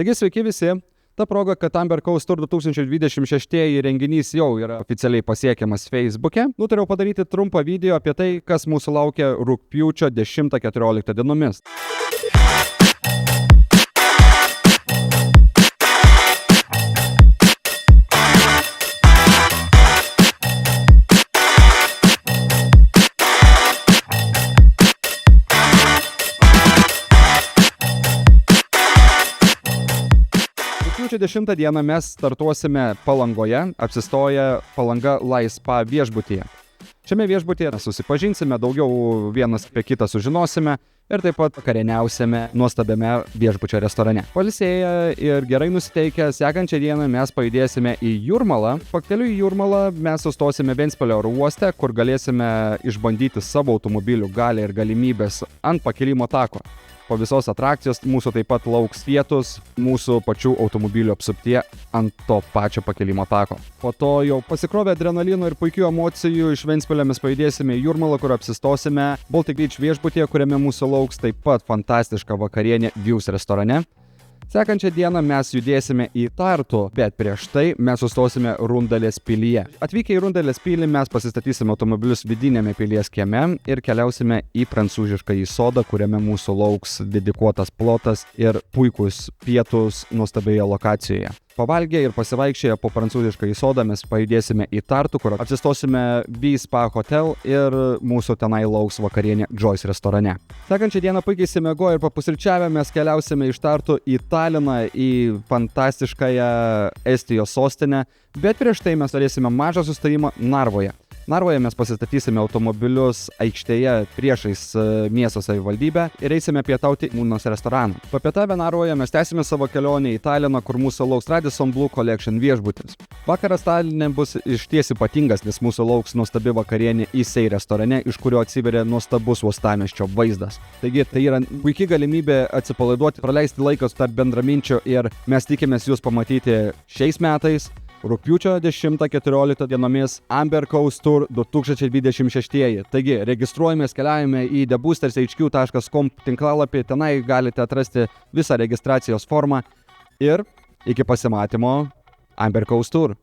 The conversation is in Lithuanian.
Taigi sveiki visi. Ta proga, kad Amber Coast Tour 2026 renginys jau yra oficialiai pasiekiamas Facebook'e, nutariau padaryti trumpą video apie tai, kas mūsų laukia rugpjūčio 10-14 dienomis. Rugpjūčio 10 dieną mes startuosime Palangoje, apsistoję Palanga Live Spa viešbutyje. Šiame viešbutyje susipažinsime, daugiau vienas apie kitą sužinosime ir taip pat vakarieniausime nuostabiame viešbučio restorane. Pailsėję ir gerai nusiteikę, sekančią dieną mes pajudėsime į Jūrmalą. Pakeliui į Jūrmalą mes sustosime Ventspilio oro uoste, kur galėsime išbandyti savo automobilių galią ir galimybės ant pakilimo tako. Po visos atrakcijos mūsų taip pat lauks pietus mūsų pačių automobilių apsuptyje ant to pačio pakilimo tako. Po to jau pasikrovę adrenalino ir puikių emocijų iš Ventspilio mes pajudėsime į Jūrmalą, kur apsistosime Baltic Beach viešbutyje, kuriame mūsų lauks taip pat fantastiška vakarienė Views restorane. Sekančią dieną mes judėsime į Tartu, bet prieš tai mes sustosime Rundalės pilyje. Atvykę į Rundalės pilį mes pasistatysime automobilius vidinėme pilies kieme ir keliausime į prancūziškąjį sodą, kuriame mūsų lauks dedikuotas plotas ir puikūs pietūs nuostabioje lokacijoje. Pavalgę ir pasivaikščioję po prancūziškąjį sodą mes pajudėsime į Tartu, kur apsistosime V-Spa Hotel ir mūsų tenai lauks vakarienė Joyce restorane. Sekančią dieną puikiai išsimiegoję ir papusryčiavę mes keliausime iš Tartu į Taliną, į fantastiškąją Estijos sostinę, bet prieš tai mes turėsime mažą sustojimą Narvoje. Narvoje mes pasistatysime automobilius aikštėje priešais miesto savivaldybę ir eisime pietauti į Mūnos restoraną. Papietavę Narvoje mes tęsime savo kelionę į Taliną, kur mūsų lauks Radisson Blu Collection viešbutis. Vakaras Taline bus išties ypatingas, nes mūsų lauks nuostabi vakarienė Isei restorane, iš kurio atsiveria nuostabus uostamiesčio vaizdas. Taigi tai yra puikia galimybė atsipalaiduoti, praleisti laiką tarp bendraminčių ir mes tikimės jūs pamatyti šiais metais. Rugpjūčio 10-14 dienomis Amber Coast Tour 2026. Taigi, registruojamės, keliaujame į theboostershq.com tinklalapį, tenai galite atrasti visą registracijos formą ir iki pasimatymo Amber Coast Tour.